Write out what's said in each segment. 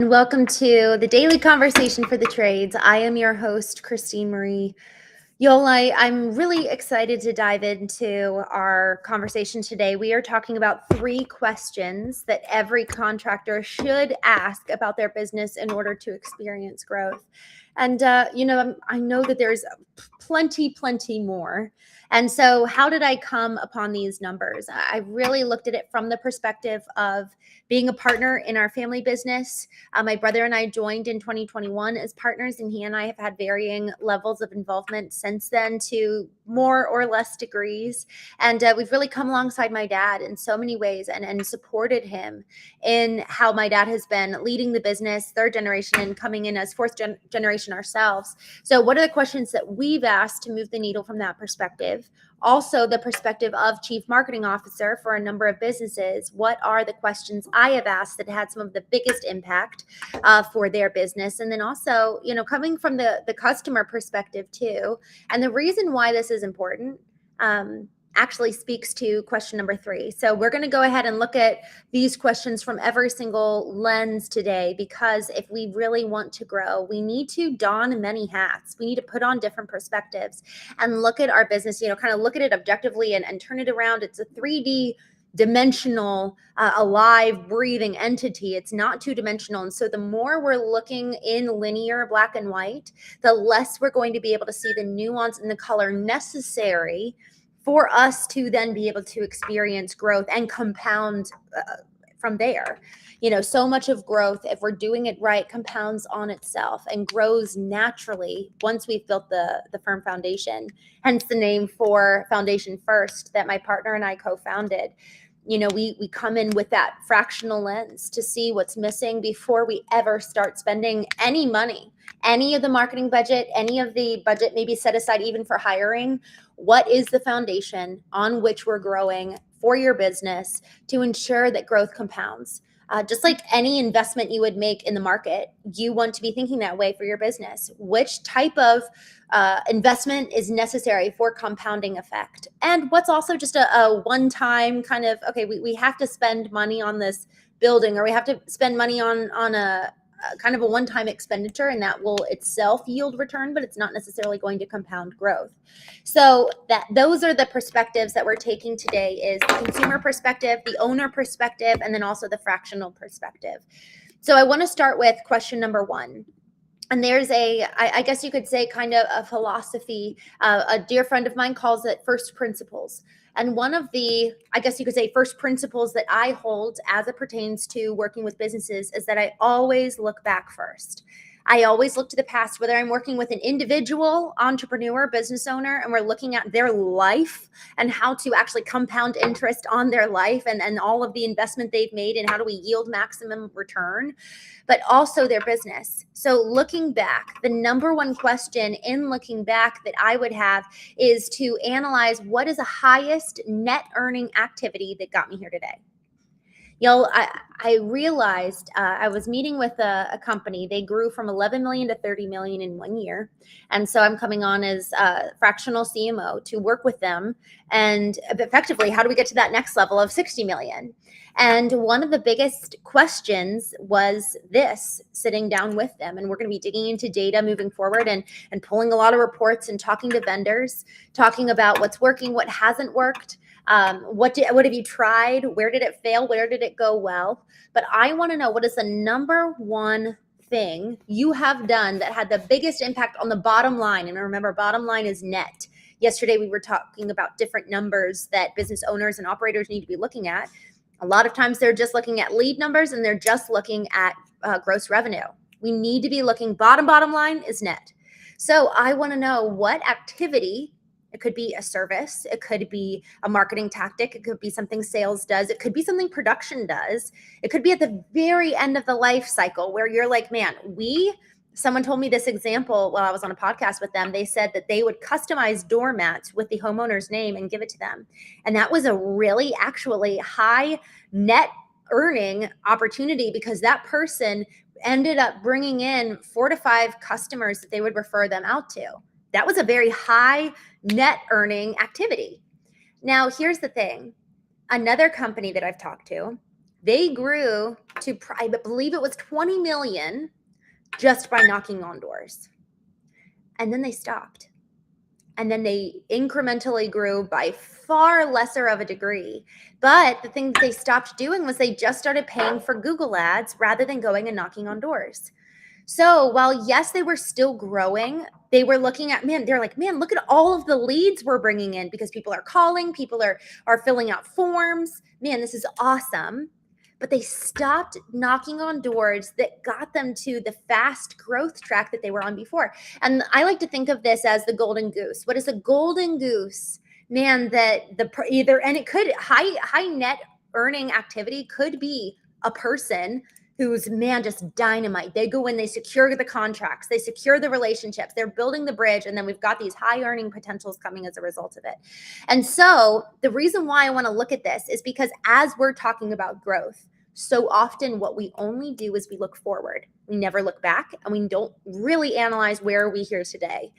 And welcome to the Daily Conversation for the Trades. I am your host, Christene Marie. I'm really excited to dive into our conversation today. We are talking about 3 questions that every contractor should ask about their business in order to experience growth. And, I know that there's plenty more. And so how did I come upon these numbers? I really looked at it from the perspective of being a partner in our family business. My brother and I joined in 2021 as partners, and he and I have had varying levels of involvement since then to more or less degrees. And we've really come alongside my dad in so many ways and supported him in how my dad has been leading the business, 3rd generation, and coming in as 4th generation ourselves. So what are the questions that we've asked to move the needle from that perspective? Also, the perspective of chief marketing officer for a number of businesses. What are the questions I have asked that had some of the biggest impact for their business? And then also, coming from the customer perspective too. And the reason why this is important actually speaks to question number 3. So we're going to go ahead and look at these questions from every single lens today, because if we really want to grow, we need to don many hats. We need to put on different perspectives and look at our business, kind of look at it objectively and turn it around. It's a 3D dimensional, alive, breathing entity. It's not 2-dimensional. And so the more we're looking in linear black and white, the less we're going to be able to see the nuance and the color necessary for us to then be able to experience growth and compound from there. So much of growth, if we're doing it right, compounds on itself and grows naturally once we've built the firm foundation. Hence the name for Foundation First that my partner and I co-founded. We come in with that fractional lens to see what's missing before we ever start spending any money, any of the marketing budget, any of the budget maybe set aside even for hiring. What is the foundation on which we're growing for your business to ensure that growth compounds? Just like any investment you would make in the market, you want to be thinking that way for your business. Which type of investment is necessary for compounding effect? And what's also just a one-time kind of, okay, we have to spend money on this building, or we have to spend money on a kind of a one-time expenditure, and that will itself yield return, but it's not necessarily going to compound growth. So those are the perspectives that we're taking today: is the consumer perspective, the owner perspective, and then also the fractional perspective. So I want to start with question number 1. And there's I guess you could say kind of a philosophy. A dear friend of mine calls it first principles. And one of the, I guess you could say, first principles that I hold as it pertains to working with businesses is that I always look back first. I always look to the past, whether I'm working with an individual entrepreneur, business owner, and we're looking at their life and how to actually compound interest on their life and all of the investment they've made and how do we yield maximum return, but also their business. So looking back, the number 1 question in looking back that I would have is to analyze what is the highest net earning activity that got me here today. I realized I was meeting with a company. They grew from 11 million to 30 million in 1 year. And so I'm coming on as a fractional CMO to work with them. And effectively, how do we get to that next level of 60 million? And one of the biggest questions was this, sitting down with them. And we're going to be digging into data moving forward and pulling a lot of reports and talking to vendors, talking about what's working, what hasn't worked. What have you tried? Where did it fail? Where did it go well? But I want to know, what is the number 1 thing you have done that had the biggest impact on the bottom line? And remember, bottom line is net. Yesterday, we were talking about different numbers that business owners and operators need to be looking at. A lot of times they're just looking at lead numbers and they're just looking at gross revenue. We need to be looking bottom line is net. So I want to know what activity. It could be a service. It could be a marketing tactic. It could be something sales does. It could be something production does. It could be at the very end of the life cycle where you're like, man, someone told me this example while I was on a podcast with them. They said that they would customize doormats with the homeowner's name and give it to them. And that was a really actually high net earning opportunity, because that person ended up bringing in 4 to 5 customers that they would refer them out to. That was a very high net earning activity. Now, here's the thing. Another company that I've talked to They grew to, I believe it was 20 million just by knocking on doors. And then they stopped. And then they incrementally grew by far lesser of a degree. But the thing that they stopped doing was they just started paying for Google ads rather than going and knocking on doors. So while, yes, they were still growing, they were looking at, man, they're like, man, look at all of the leads we're bringing in because people are calling, people are filling out forms. Man, this is awesome. But they stopped knocking on doors that got them to the fast growth track that they were on before. And I like to think of this as the golden goose. What is a golden goose? Man, that and it could high net earning activity could be a person who's, man, just dynamite. They go in, they secure the contracts, they secure the relationships, they're building the bridge, and then we've got these high earning potentials coming as a result of it. And so the reason why I want to look at this is because as we're talking about growth, so often what we only do is we look forward. We never look back, and we don't really analyze where are we here today.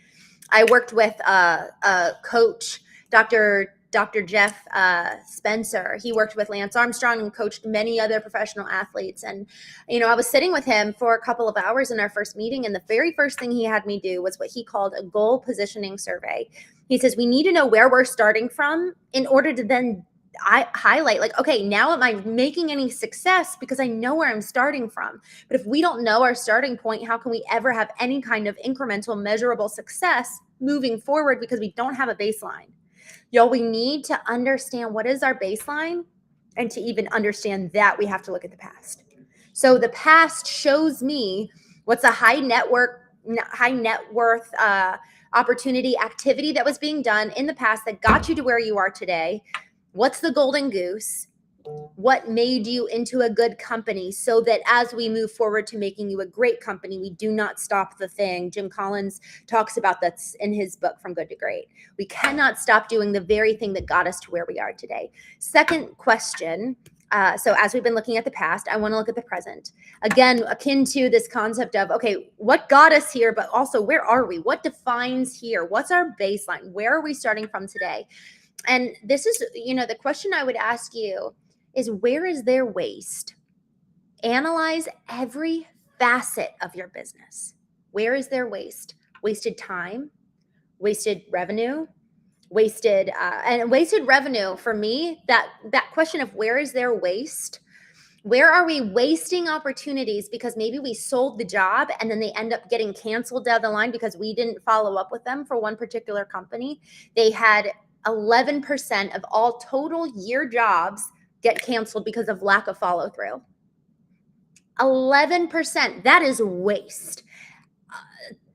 I worked with a coach, Dr. Jeff Spencer. He worked with Lance Armstrong and coached many other professional athletes. And, I was sitting with him for a couple of hours in our first meeting. And the very first thing he had me do was what he called a goal positioning survey. He says, we need to know where we're starting from in order to then highlight, like, okay, now am I making any success because I know where I'm starting from? But if we don't know our starting point, how can we ever have any kind of incremental measurable success moving forward because we don't have a baseline? Y'all, we need to understand what is our baseline, and to even understand that we have to look at the past. So the past shows me what's a high net worth opportunity activity that was being done in the past that got you to where you are today. What's the golden goose? What made you into a good company so that as we move forward to making you a great company, we do not stop the thing. Jim Collins talks about that in his book, From Good to Great. We cannot stop doing the very thing that got us to where we are today. Second question. So as we've been looking at the past, I want to look at the present. Again, akin to this concept of, okay, what got us here, but also where are we? What defines here? What's our baseline? Where are we starting from today? And this is, the question I would ask you is, where is there waste? Analyze every facet of your business. Where is there waste? Wasted time, wasted revenue, wasted revenue. For me, that question of where is there waste? Where are we wasting opportunities because maybe we sold the job and then they end up getting canceled down the line because we didn't follow up with them? For one particular company, they had 11% of all total year jobs get canceled because of lack of follow through. 11%. That is waste.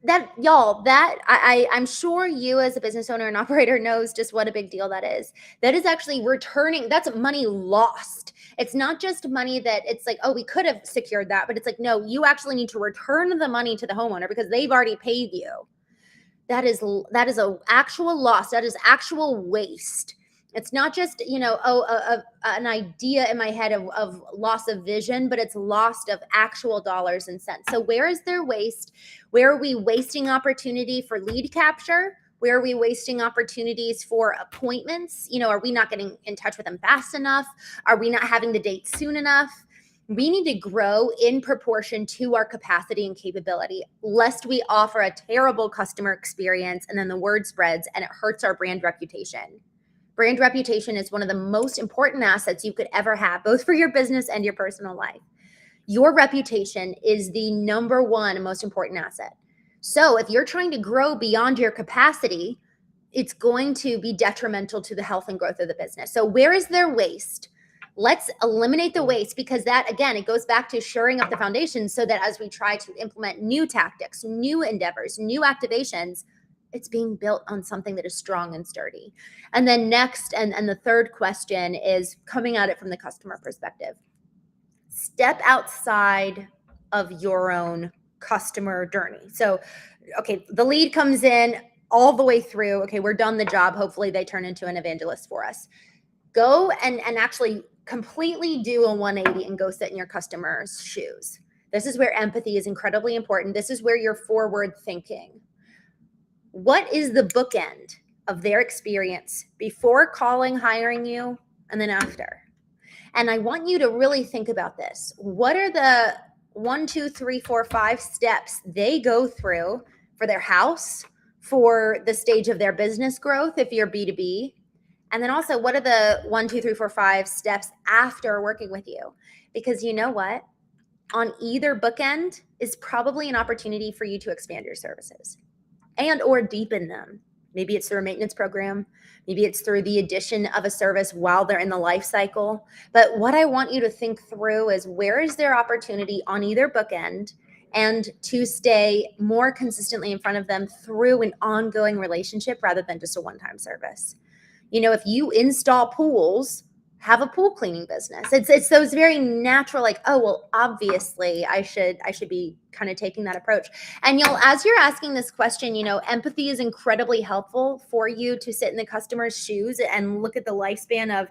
I'm sure you as a business owner and operator knows just what a big deal that is. That is actually returning. That's money lost. It's not just money that it's like, oh, we could have secured that, but it's like, no, you actually need to return the money to the homeowner because they've already paid you. That is an actual loss. That is actual waste. It's not just, an idea in my head of loss of vision, but it's loss of actual dollars and cents. So where is there waste? Where are we wasting opportunity for lead capture? Where are we wasting opportunities for appointments? Are we not getting in touch with them fast enough? Are we not having the date soon enough? We need to grow in proportion to our capacity and capability, lest we offer a terrible customer experience and then the word spreads and it hurts our brand reputation. Brand reputation is one of the most important assets you could ever have, both for your business and your personal life. Your reputation is the number one most important asset. So if you're trying to grow beyond your capacity, it's going to be detrimental to the health and growth of the business. So where is there waste? Let's eliminate the waste, because that, again, it goes back to shoring up the foundation so that as we try to implement new tactics, new endeavors, new activations, it's being built on something that is strong and sturdy. And then next, and the third question is coming at it from the customer perspective. Step outside of your own customer journey. So, okay, the lead comes in all the way through. Okay, we're done the job. Hopefully they turn into an evangelist for us. Go and actually completely do a 180 and go sit in your customer's shoes. This is where empathy is incredibly important. This is where you're forward thinking. What is the bookend of their experience before calling, hiring you, and then after? And I want you to really think about this. What are the 1, 2, 3, 4, 5 steps they go through for their house, for the stage of their business growth if you're B2B? And then also, what are the 1, 2, 3, 4, 5 steps after working with you? Because you know what? On either bookend is probably an opportunity for you to expand your services and or deepen them. Maybe it's through a maintenance program. Maybe it's through the addition of a service while they're in the life cycle. But what I want you to think through is, where is there opportunity on either bookend, and to stay more consistently in front of them through an ongoing relationship rather than just a one-time service. If you install pools, have a pool cleaning business. It's those very natural, like, oh, well, obviously I should be kind of taking that approach. And as you're asking this question, empathy is incredibly helpful for you to sit in the customer's shoes and look at the lifespan of,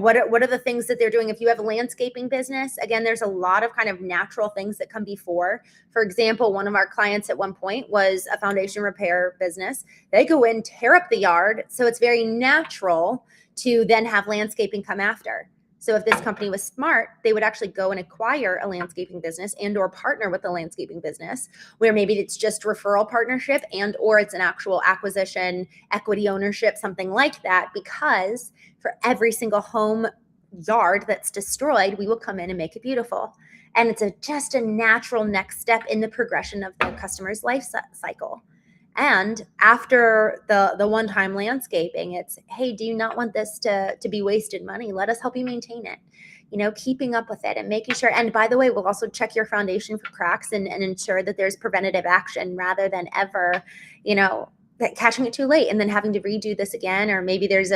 what are the things that they're doing. If you have a landscaping business, again, there's a lot of kind of natural things that come before. For example, one of our clients at one point was a foundation repair business. They go in, tear up the yard. So it's very natural to then have landscaping come after. So if this company was smart, they would actually go and acquire a landscaping business and or partner with a landscaping business, where maybe it's just referral partnership and or it's an actual acquisition, equity ownership, something like that. Because for every single home yard that's destroyed, we will come in and make it beautiful. And it's just a natural next step in the progression of the customer's life cycle. And after the one-time landscaping, it's, hey, do you not want this to be wasted money? Let us help you maintain it. Keeping up with it and making sure. And by the way, we'll also check your foundation for cracks and ensure that there's preventative action, rather than ever, catching it too late and then having to redo this again. Or maybe there's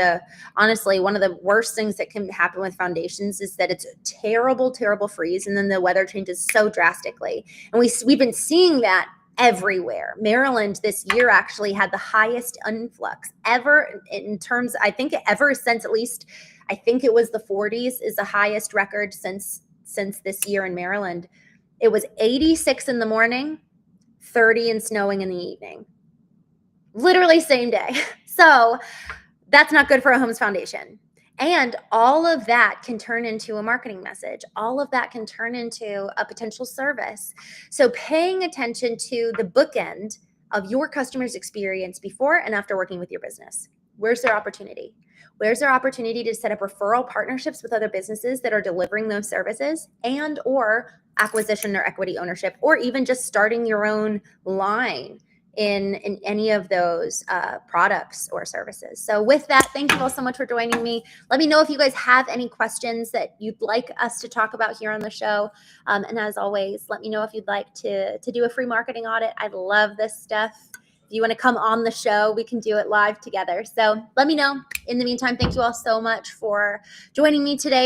honestly, one of the worst things that can happen with foundations is that it's a terrible, terrible freeze. And then the weather changes so drastically. And we've been seeing that everywhere. Maryland this year actually had the highest influx ever in terms, I think ever since, at least I think it was the 40s is the highest record since this year in Maryland. It was 86 in the morning, 30 and snowing in the evening. Literally same day. So that's not good for a home's foundation. And all of that can turn into a marketing message. All of that can turn into a potential service. So paying attention to the bookend of your customer's experience before and after working with your business. Where's their opportunity? Where's their opportunity to set up referral partnerships with other businesses that are delivering those services, and or acquisition or equity ownership, or even just starting your own line in any of those products or services. So with that, thank you all so much for joining me. Let me know if you guys have any questions that you'd like us to talk about here on the show. And as always, let me know if you'd like to do a free marketing audit. I love this stuff. If you want to come on the show, we can do it live together. So let me know. In the meantime, thank you all so much for joining me today.